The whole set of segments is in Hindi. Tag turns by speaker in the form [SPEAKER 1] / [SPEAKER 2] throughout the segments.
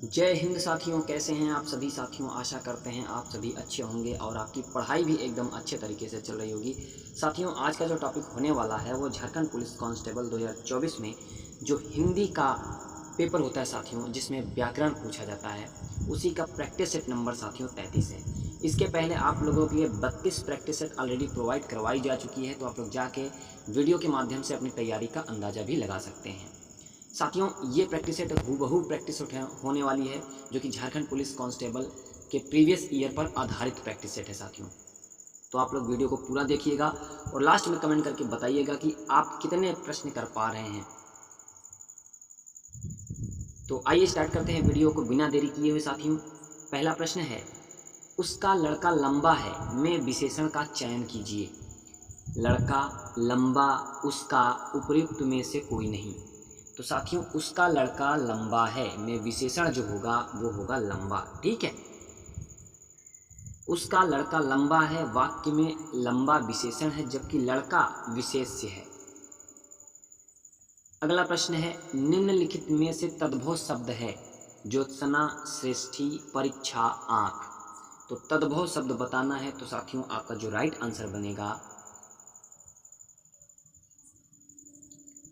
[SPEAKER 1] जय हिंद साथियों, कैसे हैं आप सभी साथियों। आशा करते हैं आप सभी अच्छे होंगे और आपकी पढ़ाई भी एकदम अच्छे तरीके से चल रही होगी। साथियों, आज का जो टॉपिक होने वाला है वो झारखंड पुलिस कांस्टेबल 2024 में जो हिंदी का पेपर होता है साथियों, जिसमें व्याकरण पूछा जाता है, उसी का प्रैक्टिस सेट नंबर साथियों 33 है। इसके पहले आप लोगों के लिए 32 प्रैक्टिस सेट ऑलरेडी प्रोवाइड करवाई जा चुकी है, तो आप लोग जाके वीडियो के माध्यम से अपनी तैयारी का अंदाज़ा भी लगा सकते हैं। साथियों, ये प्रैक्टिस सेट हूबहू प्रैक्टिस सेट होने वाली है, जो कि झारखंड पुलिस कांस्टेबल के प्रीवियस ईयर पर आधारित प्रैक्टिस सेट है साथियों। तो आप लोग वीडियो को पूरा देखिएगा और लास्ट में कमेंट करके बताइएगा कि आप कितने प्रश्न कर पा रहे हैं। तो आइए स्टार्ट करते हैं वीडियो को बिना देरी किए हुए साथियों। पहला प्रश्न है, उसका लड़का लंबा है में विशेषण का चयन कीजिए। लड़का, लंबा, उसका, उपयुक्त में से कोई नहीं। तो साथियों, उसका लड़का लंबा है में विशेषण जो होगा वो होगा लंबा। ठीक है, उसका लड़का लंबा है वाक्य में लंबा विशेषण है, जबकि लड़का विशेष्य है। अगला प्रश्न है, निम्नलिखित में से तद्भव शब्द है। ज्योत्सना, श्रेष्ठी, परीक्षा, आंख। तो तद्भव शब्द बताना है, तो साथियों आपका जो राइट आंसर बनेगा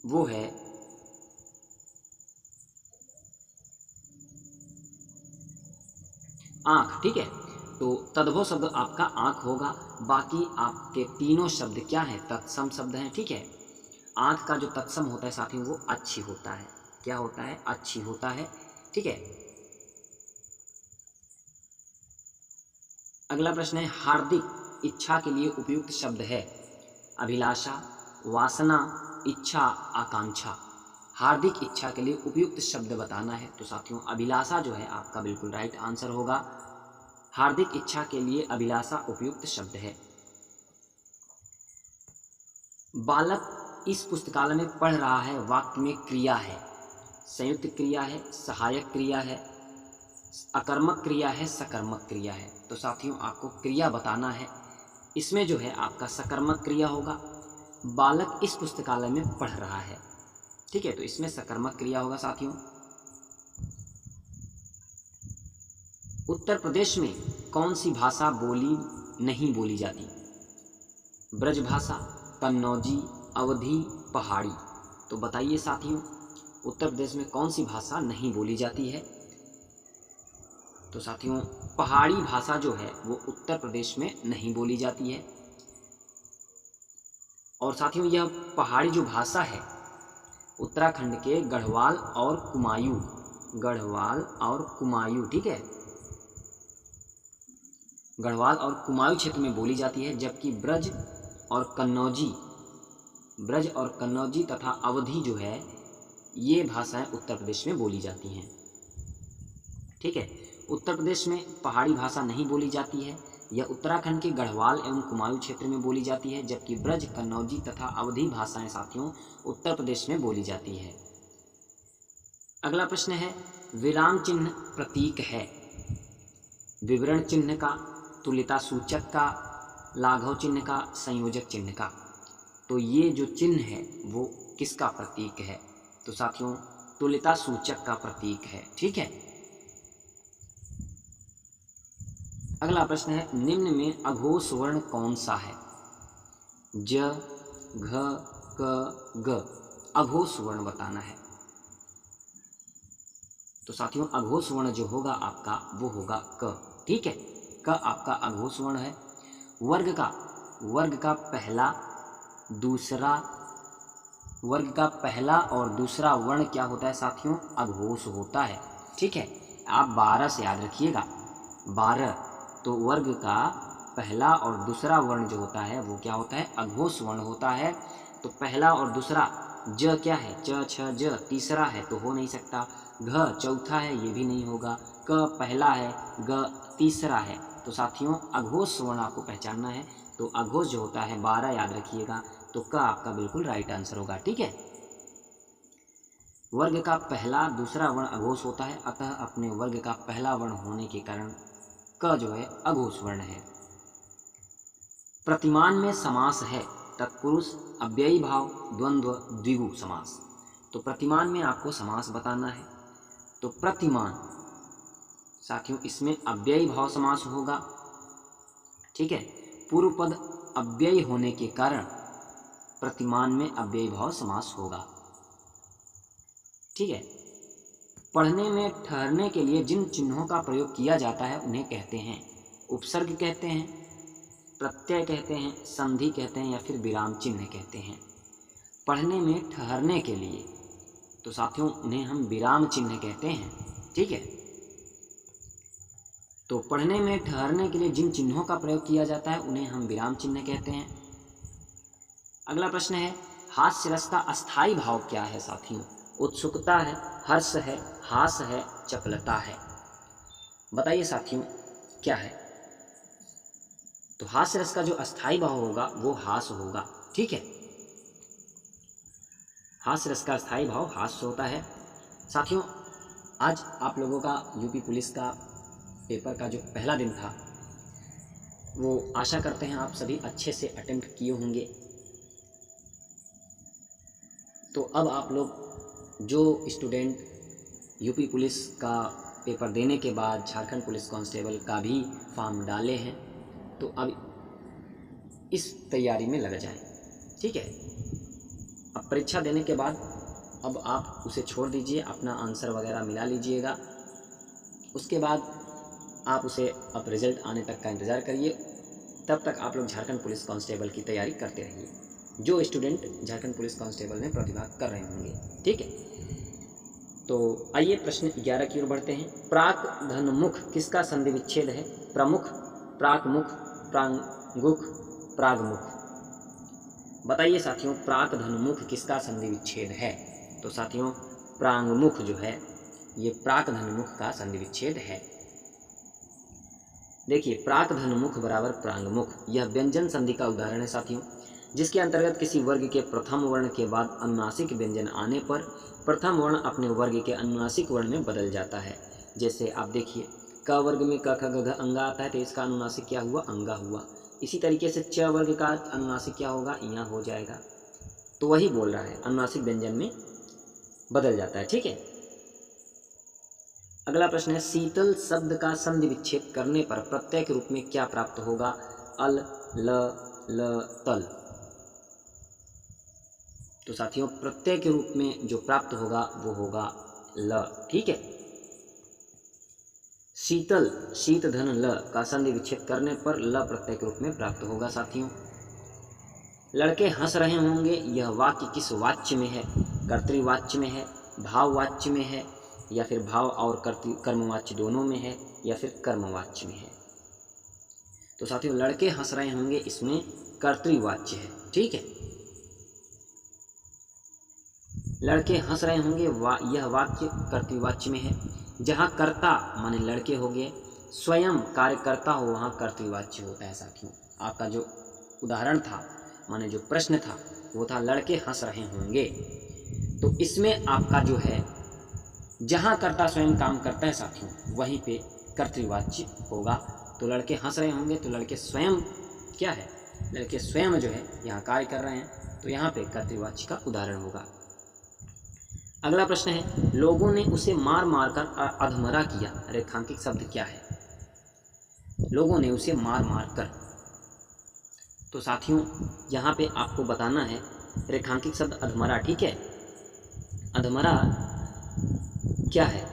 [SPEAKER 1] वो है आंख। ठीक है, तो तद्भव शब्द आपका आंख होगा। बाकी आपके तीनों शब्द क्या हैं? तत्सम शब्द हैं। ठीक है, आंख का जो तत्सम होता है साथियों वो अच्छी होता है। क्या होता है? अच्छी होता है। ठीक है, अगला प्रश्न है, हार्दिक इच्छा के लिए उपयुक्त शब्द है। अभिलाषा, वासना, इच्छा, आकांक्षा। हार्दिक इच्छा के लिए उपयुक्त शब्द बताना है, तो साथियों अभिलाषा जो है आपका बिल्कुल राइट आंसर होगा। हार्दिक इच्छा के लिए अभिलाषा उपयुक्त शब्द है। बालक इस पुस्तकालय में पढ़ रहा है वाक्य में क्रिया है। संयुक्त क्रिया है, सहायक क्रिया है, अकर्मक क्रिया है, सकर्मक क्रिया है। तो साथियों आपको क्रिया बताना है। इसमें जो है आपका सकर्मक क्रिया होगा। बालक इस पुस्तकालय में पढ़ रहा है। ठीक है, तो इसमें सकर्मक क्रिया होगा साथियों। उत्तर प्रदेश में कौन सी भाषा नहीं बोली जाती? ब्रजभाषा, कन्नौजी, अवधी, पहाड़ी। तो बताइए साथियों, उत्तर प्रदेश में कौन सी भाषा नहीं बोली जाती है? तो साथियों पहाड़ी भाषा जो है वो उत्तर प्रदेश में नहीं बोली जाती है। और साथियों यह पहाड़ी जो भाषा है उत्तराखंड के गढ़वाल और कुमायूं, गढ़वाल और कुमायूं, ठीक है, गढ़वाल और कुमायूं क्षेत्र में बोली जाती है। जबकि ब्रज और कन्नौजी तथा अवधी जो है ये भाषाएं उत्तर प्रदेश में बोली जाती हैं। ठीक है, उत्तर प्रदेश में पहाड़ी भाषा नहीं बोली जाती है। यह उत्तराखंड के गढ़वाल एवं कुमायूं क्षेत्र में बोली जाती है। जबकि ब्रज, कन्नौजी तथा अवधी भाषाएं साथियों उत्तर प्रदेश में बोली जाती है। अगला प्रश्न है, विराम चिन्ह प्रतीक है। विवरण चिन्ह का, तुल्यता सूचक का, लाघव चिन्ह का, संयोजक चिन्ह का। तो ये जो चिन्ह है वो किसका प्रतीक है? तो साथियों तुल्यता सूचक का प्रतीक है। ठीक है, अगला प्रश्न है, निम्न में अघोष वर्ण कौन सा है? ज, घ, क, ग। अघोष वर्ण बताना है। तो साथियों अघोष वर्ण जो होगा आपका वो होगा क। ठीक है, क आपका अघोष वर्ण है। वर्ग का पहला और दूसरा वर्ण क्या होता है साथियों? अघोष होता है। ठीक है, आप 12 से याद रखिएगा, 12। तो वर्ग का पहला और दूसरा वर्ण जो होता है वो क्या होता है? अघोष वर्ण होता है। तो पहला और दूसरा, ज क्या है? च, छ, ज तीसरा है तो हो नहीं सकता। घ चौथा है, ये भी नहीं होगा। क पहला है, ग तीसरा है। तो साथियों अघोष वर्ण आपको पहचानना है। तो अघोष जो होता है 12 याद रखिएगा। तो क आपका बिल्कुल राइट आंसर होगा। ठीक है, वर्ग का पहला दूसरा वर्ण अघोष होता है, अतः अपने वर्ग का पहला वर्ण होने के कारण क जो है अघोष वर्ण है। प्रतिमान में समास है। तत्पुरुष, अव्ययी भाव, द्वंद्व, द्विगु समास। तो प्रतिमान में आपको समास बताना है। तो प्रतिमान साथियों इसमें अव्ययी भाव समास होगा, ठीक है। पूर्व पद अव्ययी होने के कारण प्रतिमान में अव्ययी भाव समास होगा, ठीक है। पढ़ने में ठहरने के लिए जिन चिन्हों का प्रयोग किया जाता है उन्हें कहते हैं उपसर्ग कहते हैं, प्रत्यय कहते हैं, संधि कहते हैं या फिर विराम चिन्ह कहते हैं। पढ़ने में ठहरने के लिए तो साथियों उन्हें हम विराम चिन्ह कहते हैं, ठीक है। तो पढ़ने में ठहरने के लिए जिन चिन्हों का प्रयोग किया जाता है उन्हें हम विराम चिन्ह कहते हैं। अगला प्रश्न है हास्य रस का अस्थाई भाव क्या है साथियों? उत्सुकता है, हर्ष है, हास है, चपलता है। बताइए साथियों क्या है? तो हास्य रस का जो अस्थाई भाव होगा वो हास होगा, ठीक है। हास्य रस का अस्थाई भाव हास्य होता है। साथियों आज आप लोगों का यूपी पुलिस का पेपर का जो पहला दिन था वो आशा करते हैं आप सभी अच्छे से अटेम्प्ट किए होंगे। तो अब आप लोग जो स्टूडेंट यूपी पुलिस का पेपर देने के बाद झारखंड पुलिस कांस्टेबल का भी फॉर्म डाले हैं तो अब इस तैयारी में लग जाएं, ठीक है। अब परीक्षा देने के बाद अब आप उसे छोड़ दीजिए, अपना आंसर वगैरह मिला लीजिएगा। उसके बाद आप उसे अब रिज़ल्ट आने तक का इंतज़ार करिए। तब तक आप लोग झारखंड पुलिस कांस्टेबल की तैयारी करते रहिए, जो स्टूडेंट झारखंड पुलिस कांस्टेबल में प्रतिभाग कर रहे होंगे, ठीक है। तो आइए प्रश्न 11 की ओर बढ़ते हैं। प्राक धनमुख किसका संधि विच्छेद है? प्रमुख, प्राकमुख, प्रांगुख, प्रागमुख। बताइए साथियों प्राक धनमुख किसका संधि विच्छेद है? तो साथियों प्रांगमुख जो है ये प्राक धनमुख का संधि विच्छेद है। देखिए प्राक धनमुख बराबर प्रांगमुख यह व्यंजन संधि का उदाहरण है साथियों, जिसके अंतर्गत किसी वर्ग के प्रथम वर्ण के बाद अनुनासिक व्यंजन आने पर प्रथम वर्ण अपने वर्ग के अनुनासिक वर्ण में बदल जाता है। जैसे आप देखिए क वर्ग में क ख ग घ अंगा आता है तो इसका अनुनासिक क्या हुआ? अंगा हुआ। इसी तरीके से च वर्ग का अनुनासिक क्या होगा? इया हो जाएगा। तो वही बोल रहा है अनुनासिक व्यंजन में बदल जाता है, ठीक है। अगला प्रश्न है शीतल शब्द का संधि विच्छेद करने पर प्रत्यय के रूप में क्या प्राप्त होगा? अल, ल, तल। तो साथियों प्रत्यय के रूप में जो प्राप्त होगा वो होगा ल, ठीक है। शीतल शीत धन ल का संधि विच्छेद करने पर ल प्रत्यय के रूप में प्राप्त होगा साथियों। लड़के हंस रहे होंगे यह वाक्य किस वाच्य में है? कर्तृवाच्य में है, भाववाच्य में है या फिर भाव और कर्मवाच्य दोनों में है या फिर कर्मवाच्य में है? तो साथियों लड़के हंस रहे होंगे इसमें कर्तृवाच्य है, ठीक है। लड़के हंस रहे होंगे यह वाक्य कर्तृवाच्य में है। जहाँ कर्ता माने लड़के हो गए, स्वयं कार्यकर्ता हो वहाँ कर्तृवाच्य होता है साथियों। आपका जो उदाहरण था माने जो प्रश्न था वो था लड़के हंस रहे होंगे, तो इसमें आपका जो है जहाँ कर्ता स्वयं काम करता है साथियों वहीं पे कर्तृवाच्य होगा। तो लड़के हंस रहे होंगे तो लड़के स्वयं क्या है? लड़के स्वयं जो है यहाँ कार्य कर रहे हैं तो यहाँ पे कर्तृवाच्य का उदाहरण होगा। अगला प्रश्न है लोगों ने उसे मार मार कर अधमरा किया, रेखांकित शब्द क्या है? लोगों ने उसे मार मार कर। तो साथियों यहाँ पे आपको बताना है रेखांकित शब्द अधमरा, ठीक है। अधमरा क्या है?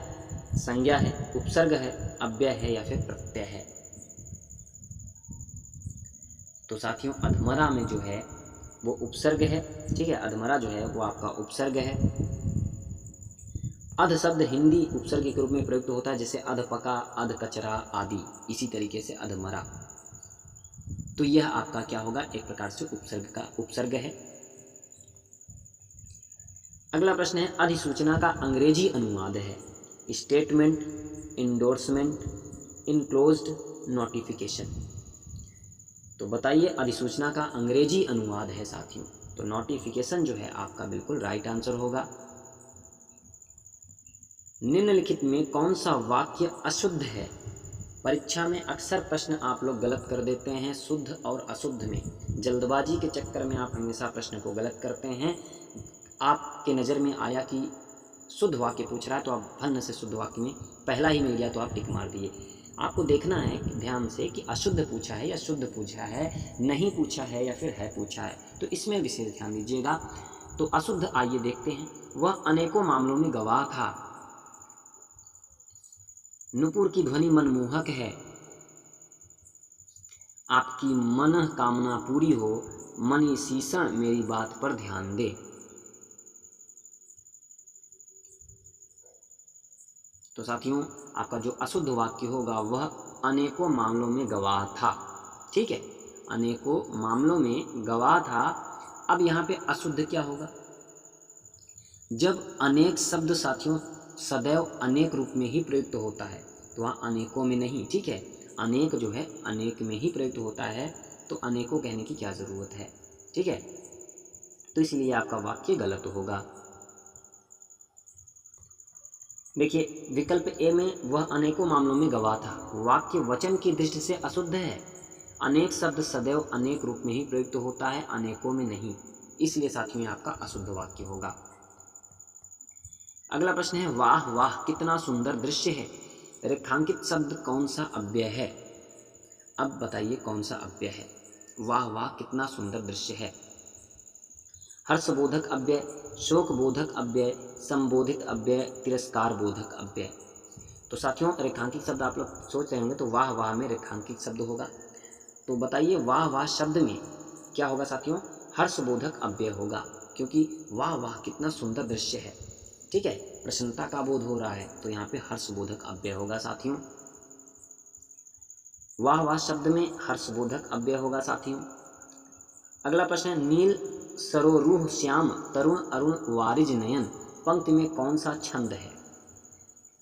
[SPEAKER 1] संज्ञा है, उपसर्ग है, अव्यय है या फिर प्रत्यय है? तो साथियों अधमरा में जो है वो उपसर्ग है, ठीक है। अधमरा जो है वो आपका उपसर्ग है। अध शब्द हिंदी उपसर्ग के रूप में प्रयुक्त होता है, जैसे अधपका, अधकचरा आदि। इसी तरीके से अधमरा, तो यह आपका क्या होगा? एक प्रकार से उपसर्ग का उपसर्ग है। अगला प्रश्न है अधिसूचना का अंग्रेजी अनुवाद है स्टेटमेंट, इंडोर्समेंट, इनक्लोज्ड, नोटिफिकेशन। तो बताइए अधिसूचना का अंग्रेजी अनुवाद है साथियों, तो नोटिफिकेशन जो है आपका बिल्कुल राइट आंसर होगा। निम्नलिखित में कौन सा वाक्य अशुद्ध है? परीक्षा में अक्सर प्रश्न आप लोग गलत कर देते हैं शुद्ध और अशुद्ध में। जल्दबाजी के चक्कर में आप हमेशा प्रश्न को गलत करते हैं। आपके नज़र में आया कि शुद्ध वाक्य पूछ रहा है तो आप भन्न से शुद्ध वाक्य में पहला ही मिल गया तो आप टिक मार दिए। आपको देखना है ध्यान से कि अशुद्ध पूछा है या शुद्ध पूछा है, नहीं पूछा है या फिर है पूछा है, तो इसमें विशेष ध्यान दीजिएगा। तो अशुद्ध आइए देखते हैं। वह अनेकों मामलों में गवाह था, नुपुर की ध्वनि मनमोहक है, आपकी मन कामना पूरी हो, मनी शीशण मेरी बात पर ध्यान दे। तो साथियों आपका जो अशुद्ध वाक्य होगा वह अनेकों मामलों में गवाह था। ठीक है, अनेकों मामलों में गवाह था। अब यहाँ पे अशुद्ध क्या होगा? जब अनेक शब्द साथियों सदैव अनेक रूप में ही प्रयुक्त होता है, तो वहाँ अनेकों में नहीं। ठीक है, अनेक जो है अनेक में ही प्रयुक्त होता है, तो अनेकों कहने की क्या ज़रूरत है। ठीक है, तो इसलिए आपका वाक्य गलत होगा। देखिए विकल्प ए में वह अनेकों मामलों में गवाह था, वाक्य वचन की दृष्टि से अशुद्ध है। अनेक शब्द सदैव अनेक रूप में ही प्रयुक्त होता है, अनेकों में नहीं, इसलिए साथियों में आपका अशुद्ध वाक्य होगा। अगला प्रश्न है, वाह वाह कितना सुंदर दृश्य है, रेखांकित शब्द कौन सा अव्यय है? अब बताइए कौन सा अव्यय है? वाह वाह कितना सुंदर दृश्य है। हर्षबोधक अव्यय, शोकबोधक अव्यय, संबोधित अव्यय, तिरस्कार बोधक अव्यय। तो साथियों रेखांकित शब्द आप लोग सोच रहे होंगे, तो वाह वाह में रेखांकित शब्द होगा। तो बताइए वाह वाह शब्द में क्या होगा साथियों? हर्षबोधक अव्यय होगा, क्योंकि वाह वाह कितना सुंदर दृश्य है। ठीक है, प्रसन्नता का बोध हो रहा है, तो यहाँ पे हर्षबोधक अव्यय होगा साथियों। वाह वाह शब्द में हर्षबोधक अव्यय होगा साथियों। अगला प्रश्न है, नील सरोरूह श्याम तरुण अरुण वारिज नयन, पंक्ति में कौन सा छंद है?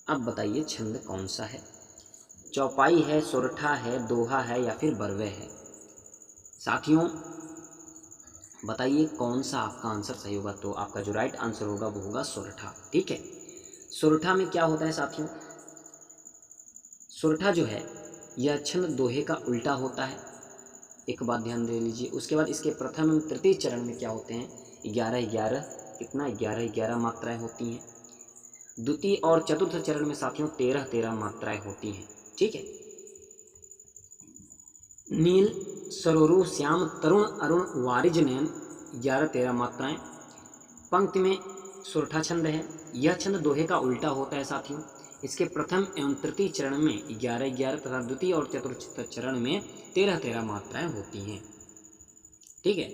[SPEAKER 1] अब बताइए छंद कौन सा है? चौपाई है, सोरठा है, दोहा है या फिर बरवे है? साथियों बताइए कौन सा आपका आंसर सही होगा। तो आपका जो राइट आंसर होगा वो होगा सोरठा। ठीक है, सोरठा में क्या होता है साथियों? सोरठा जो है यह छंद दोहे का उल्टा होता है। एक बात ध्यान दे लीजिए। उसके बाद इसके प्रथम एवं तृतीय चरण में क्या होते हैं? 11 कितना 11 मात्राएं होती हैं। द्वितीय और चतुर्थ चरण में साथियों 13 मात्राएं होती हैं। ठीक है, नील सरोरू श्याम तरुण अरुण वारिज नयन 11 मात्राएं। पंक्ति में सोरठा छंद है। यह छंद दोहे का उल्टा होता है साथियों। इसके प्रथम एवं तृतीय चरण में 11 तथा द्वितीय और चतुर्थ चरण में 13 मात्राएं होती हैं। ठीक है,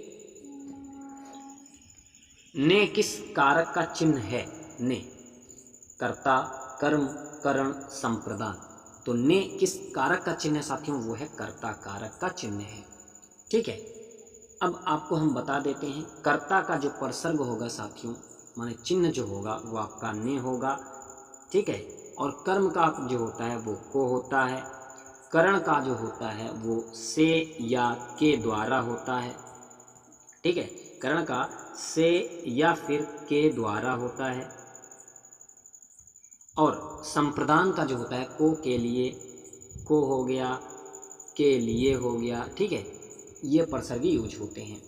[SPEAKER 1] ने किस कारक का चिन्ह है? ने कर्ता, कर्म, करण, संप्रदान। तो ने किस कारक का चिन्ह है साथियों? वो है कर्ता कारक का चिन्ह है। ठीक है, अब आपको हम बता देते हैं, कर्ता का जो परसर्ग होगा साथियों, माने चिन्ह जो होगा वो आपका ने होगा। ठीक है, और कर्म का जो होता है वो को होता है। करण का जो होता है वो से या के द्वारा होता है। ठीक है, करण का से या फिर के द्वारा होता है। और संप्रदान का जो होता है को के लिए, को हो गया, के लिए हो गया। ठीक है, ये परसर्गी यूज होते हैं।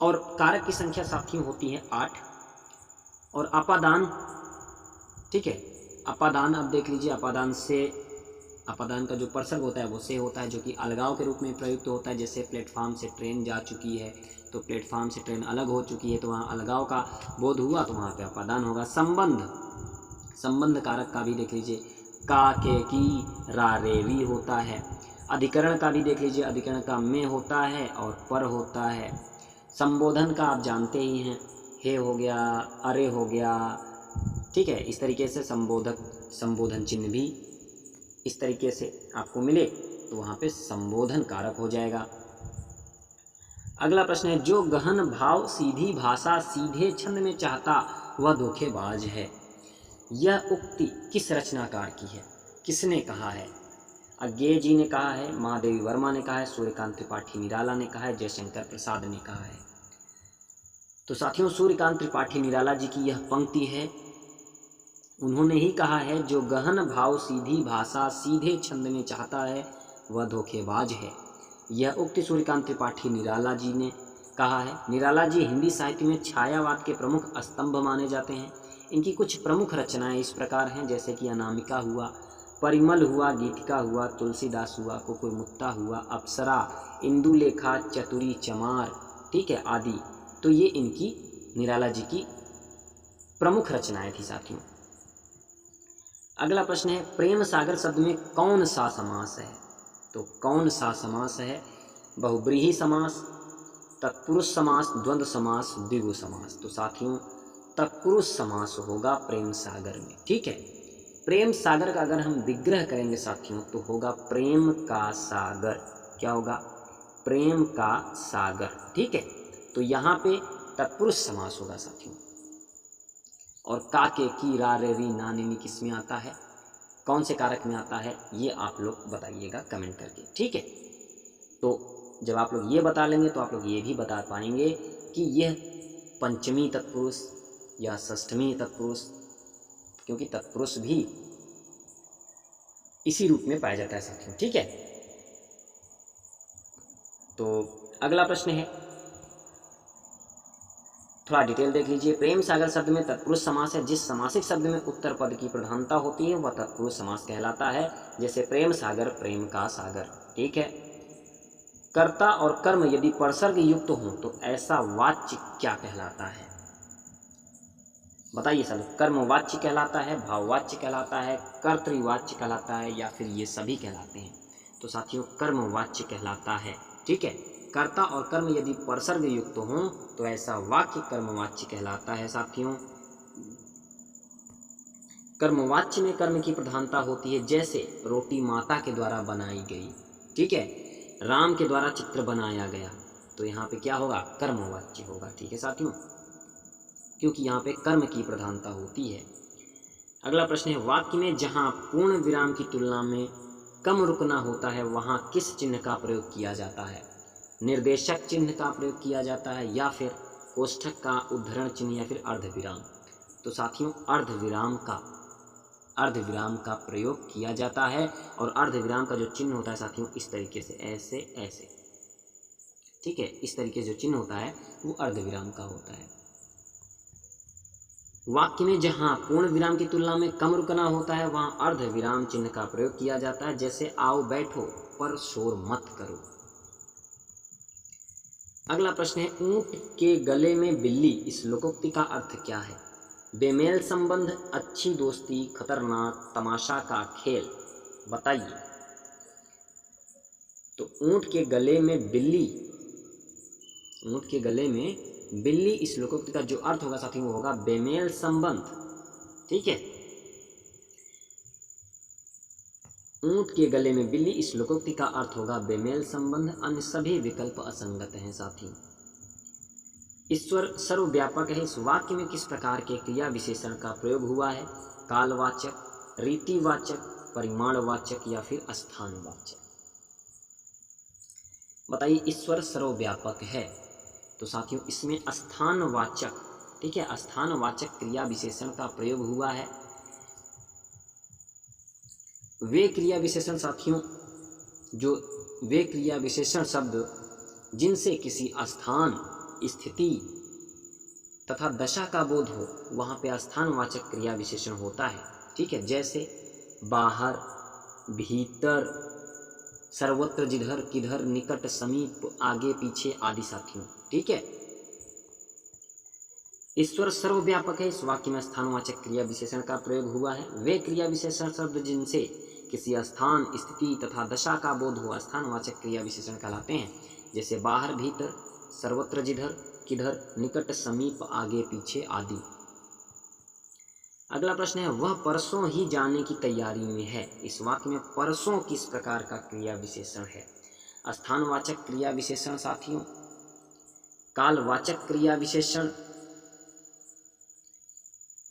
[SPEAKER 1] और कारक की संख्या साथियों होती है 8। और अपादान, ठीक है, अपादान अब देख लीजिए, अपादान से, अपादान का जो परसर्ग होता है वो से होता है, जो कि अलगाव के रूप में प्रयुक्त होता है। जैसे प्लेटफॉर्म से ट्रेन जा चुकी है, तो प्लेटफॉर्म से ट्रेन अलग हो चुकी है, तो वहाँ अलगाव का बोध हुआ, तो वहाँ पे अपादान होगा। संबंध, संबंध कारक का भी देख लीजिए, का, के, की, रा, रे, वी होता है। अधिकरण का भी देख लीजिए, अधिकरण का में होता है और पर होता है। संबोधन का आप जानते ही हैं, हे हो गया, अरे हो गया। ठीक है, इस तरीके से संबोधक, संबोधन चिन्ह भी इस तरीके से आपको मिले तो वहाँ पे संबोधन कारक हो जाएगा। अगला प्रश्न है, जो गहन भाव सीधी भाषा सीधे छंद में चाहता वह धोखेबाज है। यह उक्ति किस रचनाकार की है? किसने कहा है? अज्ञेय जी ने कहा है, महादेवी वर्मा ने कहा है, सूर्यकांत त्रिपाठी निराला ने कहा है, जयशंकर प्रसाद ने कहा है। तो साथियों सूर्यकांत त्रिपाठी निराला जी की यह पंक्ति है। उन्होंने ही कहा है, जो गहन भाव सीधी भाषा सीधे छंद में चाहता है वह धोखेबाज है। यह उक्ति सूर्यकांत त्रिपाठी निराला जी ने कहा है। निराला जी हिंदी साहित्य में छायावाद के प्रमुख स्तंभ माने जाते हैं। इनकी कुछ प्रमुख रचनाएं इस प्रकार हैं, जैसे कि अनामिका हुआ, परिमल हुआ, गीतिका हुआ, तुलसीदास हुआ, कुकुरमुत्ता हुआ, अप्सरा, इंदुलेखा, चतुरी चमार, ठीक है, आदि। तो ये इनकी निराला जी की प्रमुख रचनाएं थी साथियों। अगला प्रश्न है, प्रेम सागर शब्द में कौन सा समास है? तो कौन सा समास है? बहुब्रीहि समास, तत्पुरुष समास, द्वंद्व समास, द्विगु समास। तो साथियों तत्पुरुष समास होगा प्रेम सागर में, ठीक है। प्रेम सागर का अगर हम विग्रह करेंगे साथियों तो होगा प्रेम का सागर। क्या होगा? प्रेम का सागर, ठीक है। तो यहाँ पे तत्पुरुष समास होगा साथियों। और का के की रा रे री ना नी किस में आता है, कौन से कारक में आता है, ये आप लोग बताइएगा कमेंट करके, ठीक है। तो जब आप लोग ये बता लेंगे तो आप लोग ये भी बता पाएंगे कि यह पंचमी तत्पुरुष या षष्ठमी तत्पुरुष, क्योंकि तत्पुरुष भी इसी रूप में पाया जाता है साथियों, ठीक है। तो अगला प्रश्न है, थोड़ा डिटेल देख लीजिए। प्रेम सागर शब्द में तत्पुरुष समास है। जिस समासिक शब्द में उत्तर पद की प्रधानता होती है वह तत्पुरुष समास कहलाता है। जैसे प्रेम सागर, प्रेम का सागर, ठीक है। कर्ता और कर्म यदि परसर्ग युक्त हो तो ऐसा वाच्य क्या कहलाता है? बताइए सब। कर्मवाच्य कहलाता है, भाववाच्य कहलाता है, कर्तृवाच्य कहलाता है, या फिर ये सभी कहलाते हैं? तो साथियों कर्मवाच्य कहलाता है, ठीक है। कर्ता और कर्म यदि परसर्ग युक्त हों तो ऐसा वाक्य कर्मवाच्य कहलाता है साथियों। कर्मवाच्य में कर्म की प्रधानता होती है, जैसे रोटी माता के द्वारा बनाई गई, ठीक है, राम के द्वारा चित्र बनाया गया, तो यहाँ पे क्या होगा? कर्मवाच्य होगा, ठीक है साथियों, क्योंकि यहाँ पे कर्म की प्रधानता होती है। अगला प्रश्न है, वाक्य में जहाँ पूर्ण विराम की तुलना में कम रुकना होता है वहाँ किस चिन्ह का प्रयोग किया जाता है? निर्देशक चिन्ह का प्रयोग किया जाता है, या फिर कोष्ठक का, उद्धरण चिन्ह, या फिर अर्धविराम? तो साथियों अर्धविराम का प्रयोग किया जाता है। और अर्धविराम का जो चिन्ह होता है साथियों इस तरीके से, ऐसे ऐसे, ठीक है, इस तरीके से जो चिन्ह होता है वो अर्धविराम का होता है। वाक्य में जहां पूर्ण विराम की तुलना में कम रुकना होता है वहां अर्धविराम चिन्ह का प्रयोग किया जाता है, जैसे आओ बैठो पर शोर मत करो। अगला प्रश्न है, ऊंट के गले में बिल्ली, इस लोकोक्ति का अर्थ क्या है? बेमेल संबंध, अच्छी दोस्ती, खतरनाक, तमाशा का खेल, बताइए। तो ऊंट के गले में बिल्ली, ऊंट के गले में बिल्ली, इस लोकोक्ति का जो अर्थ होगा साथियों वो होगा बेमेल संबंध, ठीक है। ऊंट के गले में बिल्ली, इस लोकोक्ति का अर्थ होगा बेमेल संबंध। अन्य सभी विकल्प असंगत हैं साथियों। ईश्वर सर्वव्यापक है, इस वाक्य में किस प्रकार के क्रिया विशेषण का प्रयोग हुआ है? कालवाचक, रीतिवाचक, परिमाणवाचक, या फिर स्थानवाचक? बताइए। ईश्वर सर्वव्यापक है तो साथियों इसमें स्थानवाचक, ठीक है, स्थानवाचक क्रिया विशेषण का प्रयोग हुआ है। वे क्रिया विशेषण साथियों वे क्रिया विशेषण शब्द जिनसे किसी स्थान, स्थिति तथा दशा का बोध हो वहाँ पे स्थानवाचक क्रिया विशेषण होता है, ठीक है। जैसे बाहर, भीतर, सर्वत्र, जिधर, किधर, निकट, समीप, आगे, पीछे आदि साथियों, ठीक है। ईश्वर सर्वव्यापक है, इस वाक्य में स्थानवाचक क्रिया विशेषण का प्रयोग हुआ है। वे क्रिया विशेषण शब्द जिनसे किसी स्थान, स्थिति तथा दशा का बोध हो स्थानवाचक क्रिया विशेषण कहलाते हैं, जैसे बाहर, भीतर, सर्वत्र, जिधर, किधर, निकट, समीप, आगे, पीछे आदि। अगला प्रश्न है, वह परसों ही जाने की तैयारी में है, इस वाक्य में परसों किस प्रकार का क्रिया विशेषण है? स्थानवाचक क्रिया विशेषण साथियों, कालवाचक क्रिया विशेषण,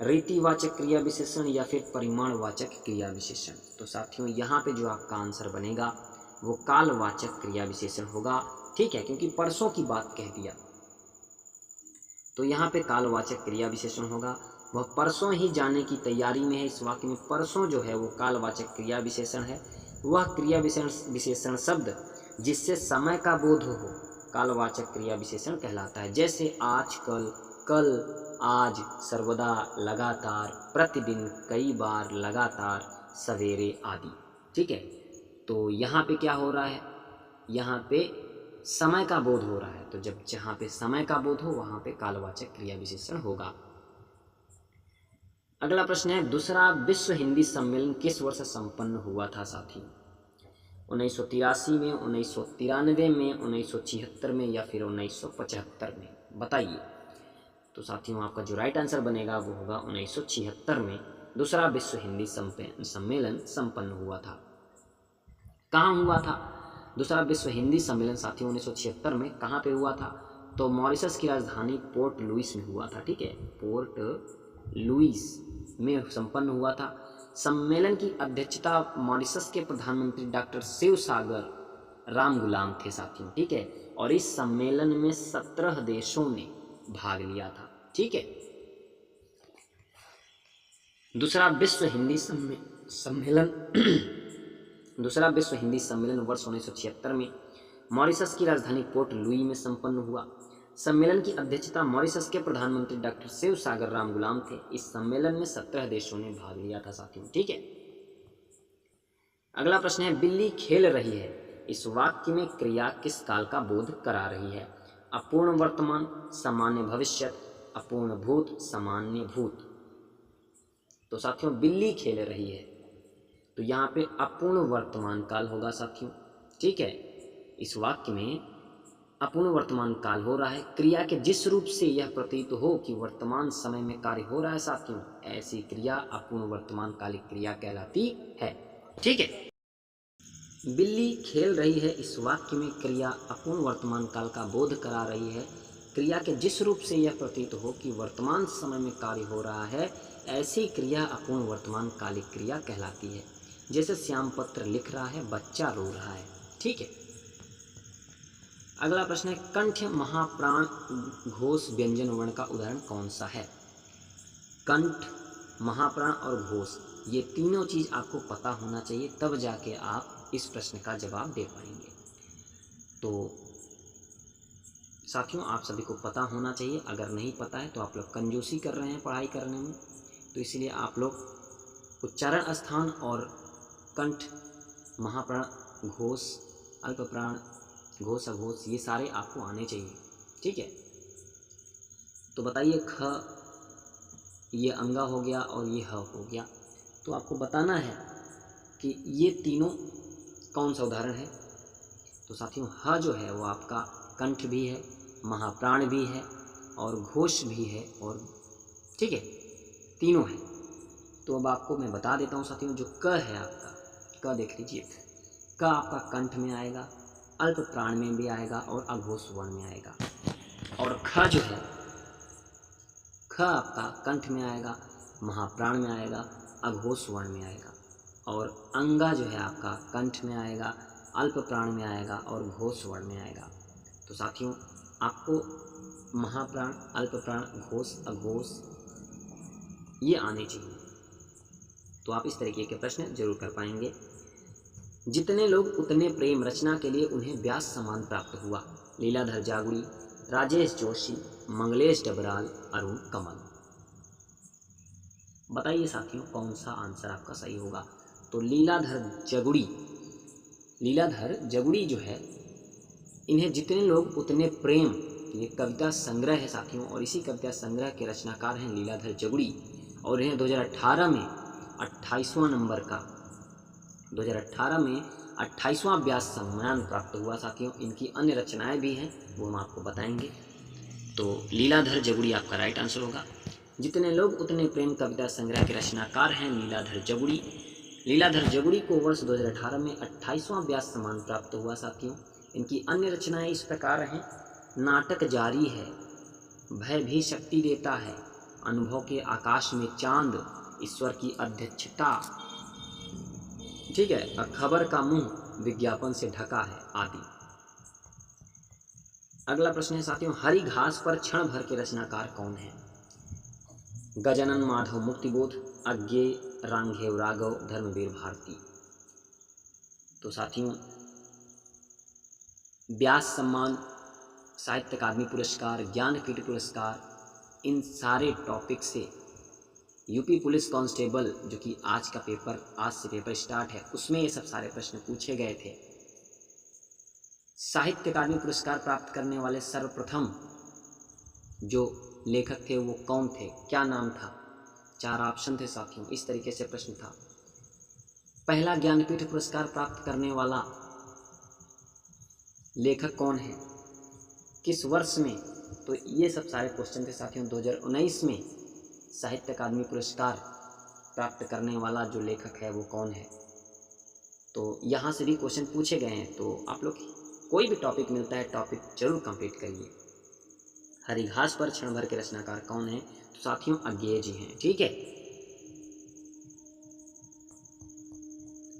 [SPEAKER 1] रीतिवाचक क्रिया विशेषण, या फिर परिमाणवाचक क्रिया विशेषण? तो साथियों यहाँ पे जो आपका आंसर बनेगा वो कालवाचक क्रिया विशेषण होगा, ठीक है, क्योंकि परसों की बात कह दिया तो यहाँ पे कालवाचक क्रिया विशेषण होगा। वह परसों ही जाने की तैयारी में है, इस वाक्य में परसों जो है वो कालवाचक क्रिया विशेषण है। वह क्रिया विशेषण शब्द जिससे समय का बोध हो कालवाचक क्रिया विशेषण कहलाता है, जैसे आज, कल, कल, आज, सर्वदा, लगातार, प्रतिदिन, कई बार, लगातार, सवेरे आदि। ठीक है, तो यहाँ पे क्या हो रहा है, यहाँ पे समय का बोध हो रहा है, तो जब जहाँ पे समय का बोध हो वहाँ पे कालवाचक क्रिया विशेषण होगा। अगला प्रश्न है, दूसरा विश्व हिंदी सम्मेलन किस वर्ष संपन्न हुआ था साथी? 1983 में, 1993 में, 1976 में या फिर 1975 में? बताइए। तो साथियों आपका जो राइट आंसर बनेगा वो होगा 1976 में दूसरा विश्व हिंदी सम्मेलन संपन्न हुआ था। कहाँ हुआ था दूसरा विश्व हिंदी सम्मेलन साथियों? 1976 में कहाँ पे हुआ था? तो मॉरिशस की राजधानी पोर्ट लुइस में हुआ था। ठीक है, पोर्ट लुइस में संपन्न हुआ था। सम्मेलन की अध्यक्षता मॉरिशस के प्रधानमंत्री डॉक्टर शिव सागर रामगुलाम थे साथियों। ठीक है, और इस सम्मेलन में 17 देशों ने भाग लिया था। ठीक है, दूसरा विश्व हिंदी सम्मेलन दूसरा विश्व हिंदी सम्मेलन वर्ष 1976 में मॉरिशस की राजधानी पोर्ट लुई में संपन्न हुआ। सम्मेलन की अध्यक्षता मॉरिशस के प्रधानमंत्री डॉक्टर शिव सागर रामगुलाम थे। इस सम्मेलन में 17 देशों ने भाग लिया था साथियों। ठीक है, अगला प्रश्न है, बिल्ली खेल रही है, इस वाक्य में क्रिया किस काल का बोध करा रही है? अपूर्ण वर्तमान, सामान्य भविष्यत, अपूर्ण भूत, सामान्य भूत। तो साथियों बिल्ली खेल रही है, तो यहाँ पे अपूर्ण वर्तमान काल होगा साथियों। ठीक है, इस वाक्य में अपूर्ण वर्तमान काल हो रहा है। क्रिया के जिस रूप से यह प्रतीत हो कि वर्तमान समय में कार्य हो रहा है साथियों, ऐसी क्रिया अपूर्ण वर्तमान कालिक क्रिया कहलाती है। ठीक है, बिल्ली खेल रही है, इस वाक्य में क्रिया अपूर्ण वर्तमान काल का बोध करा रही है। क्रिया के जिस रूप से यह प्रतीत हो कि वर्तमान समय में कार्य हो रहा है, ऐसी क्रिया अपूर्ण वर्तमान कालिक क्रिया कहलाती है। जैसे श्याम पत्र लिख रहा है, बच्चा रो रहा है। ठीक है, अगला प्रश्न है, कंठ, महाप्राण, घोष, व्यंजन वर्ण का उदाहरण कौन सा है? कंठ, महाप्राण और घोष, ये तीनों चीज आपको पता होना चाहिए, तब जाके आप इस प्रश्न का जवाब दे पाएंगे। तो साथियों आप सभी को पता होना चाहिए, अगर नहीं पता है तो आप लोग कंजूसी कर रहे हैं पढ़ाई करने में, तो इसलिए आप लोग उच्चारण स्थान और कंठ, महाप्राण, घोष, अल्पप्राण, घोष, अघोष, ये सारे आपको आने चाहिए। ठीक है, तो बताइए, ख ये अंगा हो गया और ये ह हो गया, तो आपको बताना है कि ये तीनों कौन सा उदाहरण है। तो साथियों ह जो है वो आपका कंठ भी है, महाप्राण भी है और घोष भी है, और ठीक है तीनों है। तो अब आपको मैं बता देता हूँ साथियों, जो क है आपका, क देख लीजिए, क आपका कंठ में आएगा, अल्प प्राण में भी आएगा और अघोष वर्ण में आएगा। और ख जो है, ख आपका कंठ में आएगा, महाप्राण में आएगा, अघोष वर्ण में आएगा। और अंगा जो है आपका कंठ में आएगा, अल्प प्राण में आएगा और घोष वर्ण में आएगा। तो साथियों आपको महाप्राण, अल्प प्राण, घोष, अघोष ये आने चाहिए, तो आप इस तरीके के प्रश्न जरूर कर पाएंगे। जितने लोग उतने प्रेम रचना के लिए उन्हें व्यास सम्मान प्राप्त हुआ। लीलाधर जागुड़ी, राजेश जोशी, मंगलेश डबराल, अरुण कमल। बताइए साथियों कौन सा आंसर आपका सही होगा? तो लीलाधर जगुड़ी जो है, इन्हें जितने लोग उतने प्रेम, ये कविता संग्रह है साथियों, और इसी कविता संग्रह के रचनाकार हैं लीलाधर जगुड़ी, और इन्हें 2018 में 28वां नंबर का 2018 में 28वां व्यास सम्मान प्राप्त हुआ साथियों। इनकी अन्य रचनाएं भी हैं, वो हम आपको बताएंगे। तो लीलाधर जगुड़ी आपका राइट आंसर होगा। जितने लोग उतने प्रेम कविता संग्रह के रचनाकार हैं लीलाधर जगुड़ी। लीलाधर जगुड़ी को वर्ष 2018 में 28वां व्यास सम्मान प्राप्त हुआ साथियों। इनकी अन्य रचनाएं इस प्रकार हैं: नाटक जारी है, भय भी शक्ति देता है, अनुभव के आकाश में चांद, ईश्वर की अध्यक्षता, ठीक है, खबर का मुंह विज्ञापन से ढका है, आदि। अगला प्रश्न है साथियों, हरी घास पर क्षण भर के रचनाकार कौन है? गजानन माधव मुक्तिबोध, अज्ञेय, रांघेव राघव, धर्मवीर भारती। तो साथियों व्यास सम्मान, साहित्य अकादमी पुरस्कार, ज्ञानपीठ पुरस्कार, इन सारे टॉपिक से यूपी पुलिस कांस्टेबल जो कि आज से पेपर स्टार्ट है, उसमें ये सब सारे प्रश्न पूछे गए थे। साहित्य अकादमी पुरस्कार प्राप्त करने वाले सर्वप्रथम जो लेखक थे वो कौन थे, क्या नाम था? 4 ऑप्शन थे साथियों। इस तरीके से प्रश्न था। पहला ज्ञानपीठ पुरस्कार प्राप्त करने वाला लेखक कौन है, किस वर्ष में? तो ये सब सारे क्वेश्चन थे साथियों। 2019 में साहित्य अकादमी पुरस्कार प्राप्त करने वाला जो लेखक है वो कौन है? तो यहाँ से भी क्वेश्चन पूछे गए हैं। तो आप लोग कोई भी टॉपिक मिलता है, टॉपिक जरूर कंप्लीट करिए। हरी घास पर क्षण भर के रचनाकार कौन है? तो साथियों अज्ञेय जी हैं। ठीक है,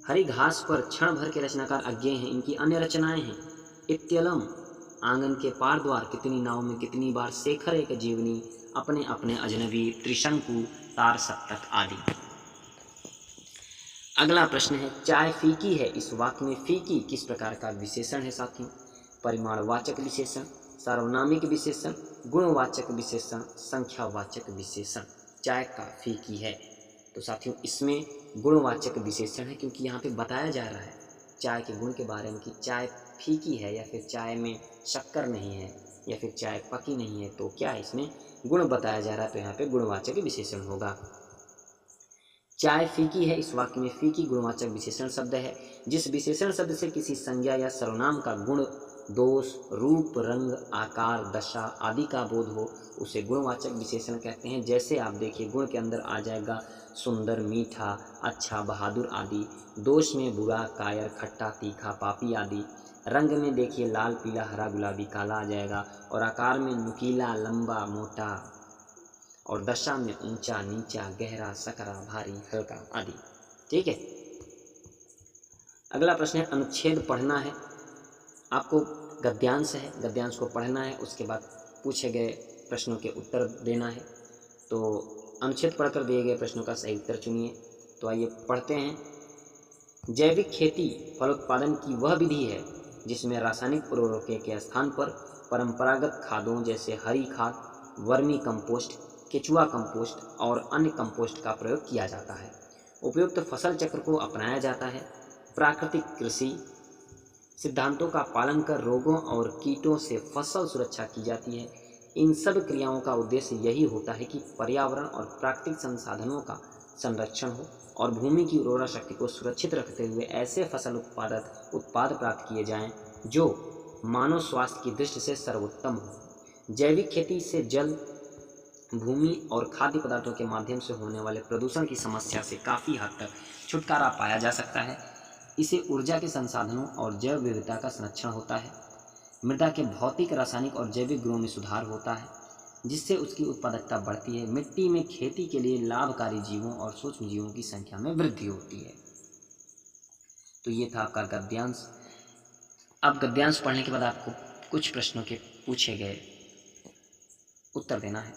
[SPEAKER 1] हरी घास पर क्षण भर के रचनाकार अज्ञेय हैं। इनकी अन्य रचनाएं हैं इत्यलम, आंगन के पार द्वार, कितनी नाव में कितनी बार, शेखर एक जीवनी, अपने अपने अजनबी, त्रिशंकु, तार सप्तक आदि। अगला प्रश्न है, चाय फीकी है, इस वाक्य में फीकी किस प्रकार का विशेषण है साथियों? परिमाणवाचक विशेषण, सार्वनामिक विशेषण, गुणवाचक विशेषण, संख्यावाचक विशेषण। चाय का फीकी है, तो साथियों इसमें गुणवाचक विशेषण है, क्योंकि यहाँ पे बताया जा रहा है चाय के गुण के बारे में कि चाय फीकी है, या फिर चाय में शक्कर नहीं है, या फिर चाय पकी नहीं है। तो क्या है, इसमें गुण बताया जा रहा है, तो यहाँ पे गुणवाचक विशेषण होगा। चाय फीकी है, इस वाक्य में फीकी गुणवाचक विशेषण शब्द है। जिस विशेषण शब्द से किसी संज्ञा या सर्वनाम का गुण, दोष, रूप, रंग, आकार, दशा आदि का बोध हो, उसे गुणवाचक विशेषण कहते हैं। जैसे आप देखिए, गुण के अंदर आ जाएगा सुंदर, मीठा, अच्छा, बहादुर आदि। दोष में बुरा, कायर, खट्टा, तीखा, पापी आदि। रंग में देखिए लाल, पीला, हरा, गुलाबी, काला आ जाएगा। और आकार में नुकीला, लंबा, मोटा। और दशा में ऊंचा, नीचा, गहरा, सकरा, भारी, हल्का आदि। ठीक है, अगला प्रश्न है, अनुच्छेद पढ़ना है आपको। गद्यांश है, गद्यांश को पढ़ना है, उसके बाद पूछे गए प्रश्नों के उत्तर देना है। तो अनुच्छेद पढ़कर दिए गए प्रश्नों का सही उत्तर चुनिए। तो आइए पढ़ते हैं। जैविक खेती फलोत्पादन की वह विधि है जिसमें रासायनिक उर्वरकों के स्थान पर परंपरागत खादों जैसे हरी खाद, वर्मी कंपोस्ट, केचुआ कंपोस्ट और अन्य कंपोस्ट का प्रयोग किया जाता है। उपयुक्त फसल चक्र को अपनाया जाता है। प्राकृतिक कृषि सिद्धांतों का पालन कर रोगों और कीटों से फसल सुरक्षा की जाती है। इन सब क्रियाओं का उद्देश्य यही होता है कि पर्यावरण और प्राकृतिक संसाधनों का संरक्षण हो और भूमि की उर्वरा शक्ति को सुरक्षित रखते हुए ऐसे फसल उत्पाद प्राप्त किए जाएं जो मानव स्वास्थ्य की दृष्टि से सर्वोत्तम हो। जैविक खेती से जल, भूमि और खाद्य पदार्थों के माध्यम से होने वाले प्रदूषण की समस्या से काफ़ी हद तक छुटकारा पाया जा सकता है। इसे ऊर्जा के संसाधनों और जैव विविधता का संरक्षण होता है। मृदा के भौतिक, रासायनिक और जैविक गुणों में सुधार होता है, जिससे उसकी उत्पादकता बढ़ती है। मिट्टी में खेती के लिए लाभकारी जीवों और सूक्ष्म जीवों की संख्या में वृद्धि होती है। तो ये था आपका गद्यांश। अब गद्यांश पढ़ने के बाद आपको कुछ प्रश्नों के पूछे गए उत्तर देना है।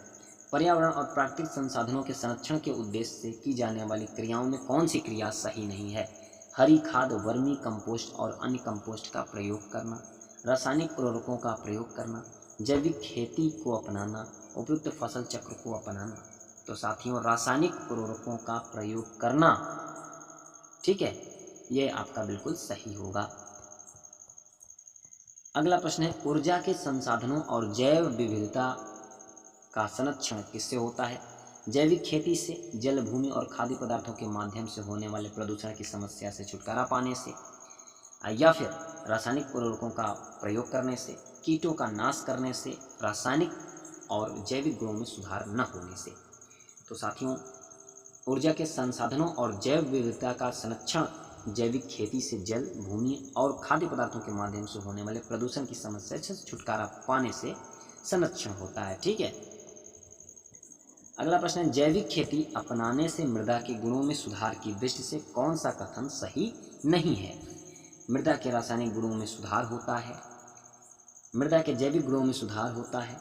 [SPEAKER 1] पर्यावरण और प्राकृतिक संसाधनों के संरक्षण के उद्देश्य से की जाने वाली क्रियाओं में कौन सी क्रिया सही नहीं है? हरी खाद, वर्मी कंपोस्ट और अन्य कंपोस्ट का प्रयोग करना, रासायनिक उर्वरकों का प्रयोग करना, जैविक खेती को अपनाना, उपयुक्त फसल चक्र को अपनाना। तो साथियों रासायनिक उर्वरकों का प्रयोग करना, ठीक है, ये आपका बिल्कुल सही होगा। अगला प्रश्न है, ऊर्जा के संसाधनों और जैव विविधता का संरक्षण किससे होता है? जैविक खेती से, जल, भूमि और खाद्य पदार्थों के माध्यम से होने वाले प्रदूषण की समस्या से छुटकारा पाने से, या फिर रासायनिक उर्वरकों का प्रयोग करने से, कीटों का नाश करने से, रासायनिक और जैविक गुणों में सुधार न होने से। तो साथियों ऊर्जा के संसाधनों और जैव विविधता का संरक्षण जैविक खेती से जल, भूमि और खाद्य पदार्थों के माध्यम से होने वाले प्रदूषण की समस्या से छुटकारा पाने से संरक्षण होता है। ठीक है, अगला प्रश्न है, जैविक खेती अपनाने से मृदा के गुणों में सुधार की दृष्टि से कौन सा कथन सही नहीं है? मृदा के रासायनिक गुणों में सुधार होता है, मृदा के जैविक गुणों में सुधार होता है,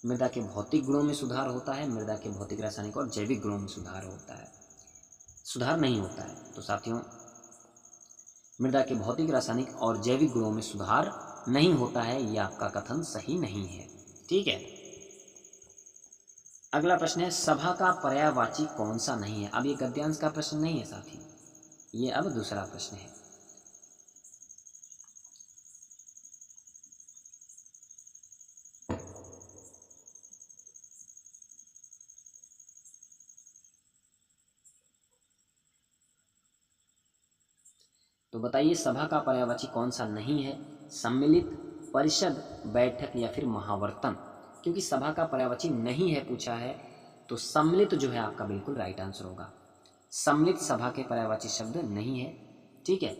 [SPEAKER 1] मृदा के भौतिक गुणों में सुधार होता है, मृदा के भौतिक, रासायनिक और जैविक गुणों में सुधार होता है, सुधार नहीं होता है। तो साथियों मृदा के भौतिक, रासायनिक और जैविक गुणों में सुधार नहीं होता है, यह आपका कथन सही नहीं है। ठीक है, अगला प्रश्न है सभा का पर्यायवाची कौन सा नहीं है। अब ये गद्यांश का प्रश्न नहीं है साथी, ये अब दूसरा प्रश्न है। तो बताइए सभा का पर्यायवाची कौन सा नहीं है। सम्मिलित, परिषद, बैठक या फिर महावर्तन। क्योंकि सभा का पर्यायवाची नहीं है पूछा है, तो सम्मिलित जो है आपका बिल्कुल राइट आंसर होगा। सम्मिलित सभा के पर्यायवाची शब्द नहीं है। ठीक है,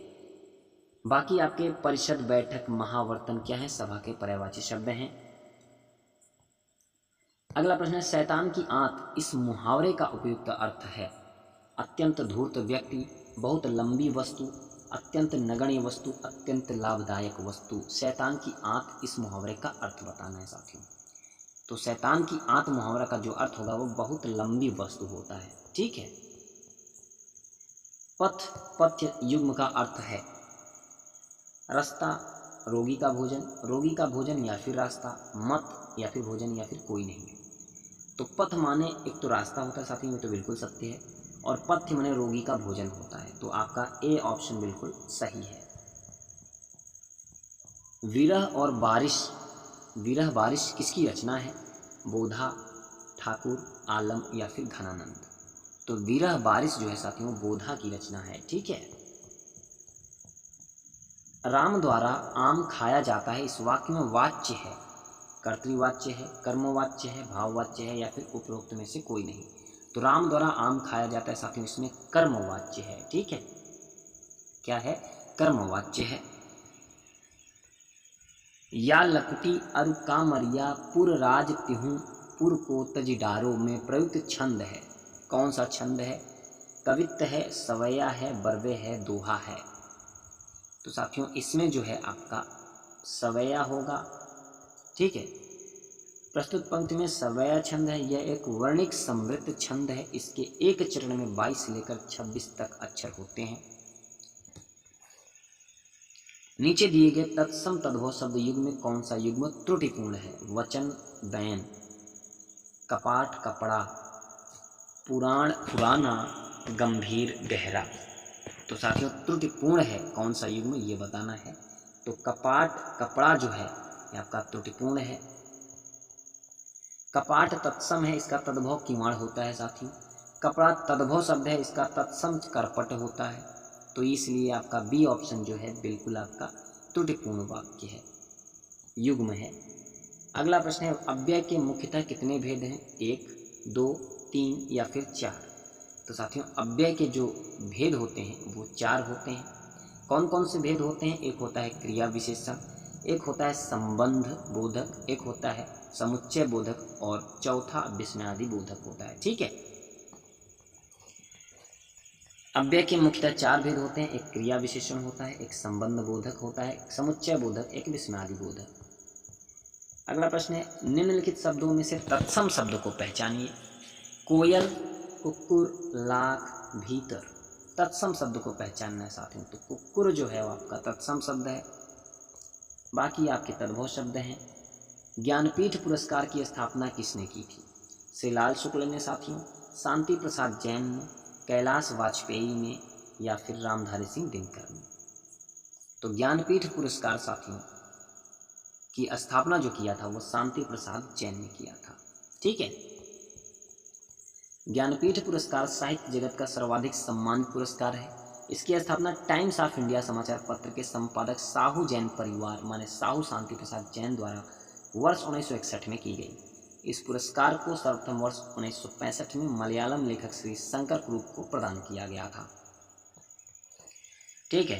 [SPEAKER 1] बाकी आपके परिषद, बैठक, महावर्तन क्या है, सभा के पर्यायवाची शब्द हैं। अगला प्रश्न है शैतान की आंत इस मुहावरे का उपयुक्त अर्थ है। अत्यंत धूर्त व्यक्ति, बहुत लंबी वस्तु, अत्यंत नगण्य वस्तु, अत्यंत लाभदायक वस्तु। शैतान की आंत इस मुहावरे का अर्थ बताना है साथियों। तो शैतान की आंत मुहावरा का जो अर्थ होगा वो बहुत लंबी वस्तु होता है। ठीक है, पथ, पथ्य युग्म का अर्थ है रास्ता, रोगी का भोजन, रोगी का भोजन या फिर रास्ता, मत या फिर भोजन या फिर कोई नहीं। तो पथ माने एक तो रास्ता होता है साथियों, ये तो बिल्कुल सत्य है, और पथ्य माने रोगी का भोजन होता है। तो आपका ए ऑप्शन बिल्कुल सही है। विरह और बारिश, विरह बारिश किसकी रचना है। बोधा, ठाकुर, आलम या फिर घनानंद। तो विरह बारिश जो है साथियों बोधा की रचना है। ठीक है, राम द्वारा आम खाया जाता है इस वाक्य में वाच्य है, कर्तृवाच्य है, कर्मवाच्य है, भाववाच्य है या फिर उपरोक्त में से कोई नहीं। तो राम द्वारा आम खाया जाता है साथियों, इसमें कर्मवाच्य है। ठीक है, क्या है, कर्मवाच्य है। या लकुटी अरु कामरिया पुर राज तिहु पुर को तजिडारो में प्रयुक्त छंद है। कौन सा छंद है। कवित्त है, सवैया है, बरवे है, दोहा है। तो साथियों इसमें जो है आपका सवैया होगा। ठीक है, प्रस्तुत पंक्ति में सवैया छंद है। यह एक वर्णिक समृद्ध छंद है। इसके एक चरण में 22 से लेकर 26 तक अक्षर होते हैं। नीचे दिए गए तत्सम तद्भव शब्द युग्म में कौन सा युग्म त्रुटिपूर्ण है। वचन, बैन, कपाट, कपड़ा, पुराण, पुराना, गंभीर, गहरा। तो साथियों त्रुटिपूर्ण है कौन सा युग्म ये बताना है। तो कपाट, कपड़ा जो है ये आपका त्रुटिपूर्ण है। कपाट तत्सम है, इसका तद्भव किवाड़ होता है साथियों। कपड़ा तद्भव शब्द है, इसका तत्सम करपट होता है। तो इसलिए आपका बी ऑप्शन जो है बिल्कुल आपका त्रुटिपूर्ण वाक्य है, युग्म है। अगला प्रश्न है अव्यय के मुख्यतः कितने भेद हैं। 1, 2, 3 या फिर 4। तो साथियों अव्यय के जो भेद होते हैं वो 4 होते हैं। कौन कौन से भेद होते हैं। एक होता है क्रिया विशेषण, एक होता है संबंध बोधक, एक होता है समुच्चय बोधक और चौथा विस्मयादि बोधक होता है। ठीक है, अव्यय के मुख्यतः 4 भेद होते हैं। एक क्रिया विशेषण होता है, एक संबंध बोधक होता है, एक समुच्चय बोधक, एक विस्मयादि बोधक। अगला प्रश्न है निम्नलिखित शब्दों में से तत्सम शब्द को पहचानिए। कोयल, कुक्कुर, लाख, भीतर। तत्सम शब्द को पहचानना है साथियों। तो कुक्कुर जो है वो आपका तत्सम शब्द है, बाकी आपके तद्भव शब्द हैं। ज्ञानपीठ पुरस्कार की स्थापना किसने की थी। श्रीलाल शुक्ल ने साथियों, शांति प्रसाद जैन ने, कैलाश वाजपेयी ने या फिर रामधारी सिंह दिनकर ने। तो ज्ञानपीठ पुरस्कार साथियों की स्थापना जो किया था वो शांति प्रसाद जैन ने किया था। ठीक है, ज्ञानपीठ पुरस्कार साहित्य जगत का सर्वाधिक सम्मानित पुरस्कार है। इसकी स्थापना टाइम्स ऑफ इंडिया समाचार पत्र के संपादक साहू जैन परिवार माने साहू शांति प्रसाद जैन द्वारा वर्ष 1961 में की गई। इस पुरस्कार को सर्वप्रथम वर्ष 1965 में मलयालम लेखक श्री शंकर कुरुप को प्रदान किया गया था। ठीक है,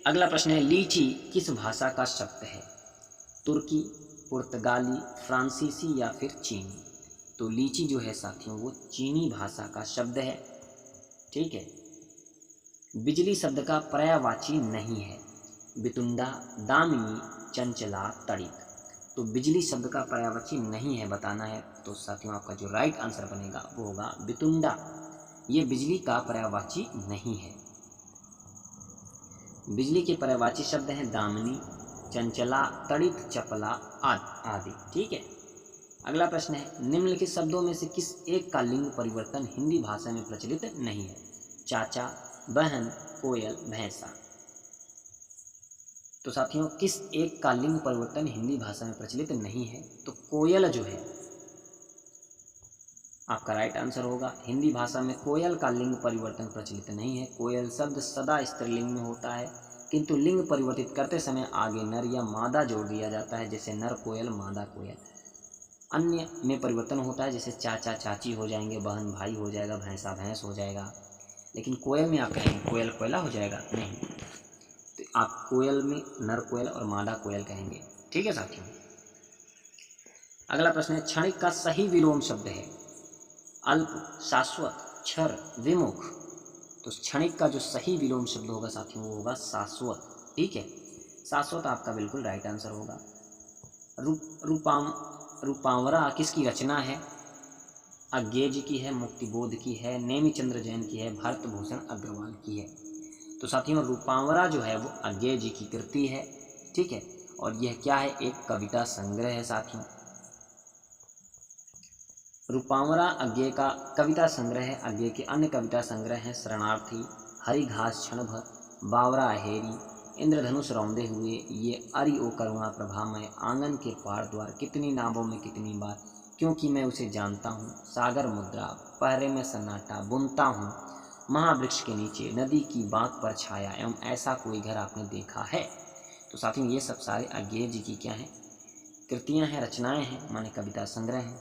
[SPEAKER 1] अगला प्रश्न है लीची किस भाषा का शब्द है। तुर्की, पुर्तगाली, फ्रांसीसी या फिर चीनी। तो लीची जो है साथियों वो चीनी भाषा का शब्द है। ठीक है, बिजली शब्द का पर्यायवाची नहीं है। बितुंडा, दामिनी, चंचला, तड़ित। तो बिजली शब्द का पर्यायवाची नहीं है बताना है। तो साथियों आपका जो राइट आंसर बनेगा वो होगा बितुंडा। ये बिजली का पर्यायवाची नहीं है। बिजली के पर्यायवाची शब्द हैं दामिनी, चंचला, तड़ित, चपला आदि। ठीक है, अगला प्रश्न है, निम्नलिखित शब्दों में से किस एक का लिंग परिवर्तन हिंदी भाषा में प्रचलित नहीं है? चाचा, बहन, कोयल, भैंसा। तो साथियों किस एक का लिंग परिवर्तन हिंदी भाषा में प्रचलित नहीं है? तो कोयल जो है आपका राइट आंसर होगा। हिंदी भाषा में कोयल का लिंग परिवर्तन प्रचलित नहीं है। कोयल शब्द सदा स्त्रीलिंग में होता है, किंतु लिंग परिवर्तित करते समय आगे नर या मादा जोड़ दिया जाता है, जैसे नर कोयल, मादा कोयल। अन्य में परिवर्तन होता है, जैसे चाचा चाची हो जाएंगे, बहन भाई हो जाएगा, भैंसा भैंस हो जाएगा। लेकिन कोयल में आप कहेंगे कोयल कोयला हो जाएगा, नहीं। तो आप कोयल में नर कोयल और मादा कोयल कहेंगे। ठीक है साथियों। अगला प्रश्न है, क्षणिक का सही विलोम शब्द है? अल्प, शाश्वत, क्षर, विमुख। तो क्षणिक का जो सही विलोम शब्द होगा साथियों वो होगा शाश्वत। ठीक है, शाश्वत आपका बिल्कुल राइट आंसर होगा। रूपांवरा किसकी रचना है? अज्ञेय जी की है, मुक्तिबोध की है, नेमिचंद्र जैन की है, भारत भूषण अग्रवाल की है। तो साथियों रूपांवरा जो है वो अज्ञेय जी की कृति है। ठीक है, और यह क्या है? एक कविता संग्रह है साथियों। रूपांवरा अज्ञेय का कविता संग्रह है। अज्ञेय के अन्य कविता संग्रह हैं शरणार्थी, हरि घास क्षण भर, बावरा हेरी, इंद्रधनुष रौंदे हुए, ये अरि ओ करुणा प्रभामय, आंगन के पार द्वार, कितनी नावों में कितनी बार, क्योंकि मैं उसे जानता हूँ, सागर मुद्रा, पहरे में सन्नाटा, बुनता हूँ महावृक्ष के नीचे, नदी की बांक पर छाया, एवं ऐसा कोई घर आपने देखा है। तो साथियों ये सब सारे अज्ञेय जी की क्या हैं? कृतियाँ हैं, रचनाएँ हैं, माने कविता संग्रह हैं।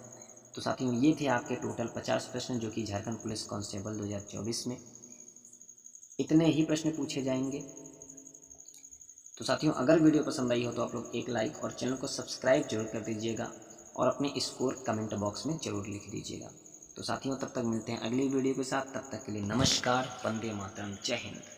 [SPEAKER 1] तो साथियों ये थे आपके टोटल 50 प्रश्न जो कि झारखंड पुलिस कांस्टेबल 2024 में इतने ही प्रश्न पूछे जाएंगे। तो साथियों अगर वीडियो पसंद आई हो तो आप लोग एक लाइक और चैनल को सब्सक्राइब जरूर कर दीजिएगा और अपने स्कोर कमेंट बॉक्स में जरूर लिख दीजिएगा। तो साथियों तब तक मिलते हैं अगली वीडियो के साथ। तब तक के लिए नमस्कार, वंदे मातरम, जय हिंद।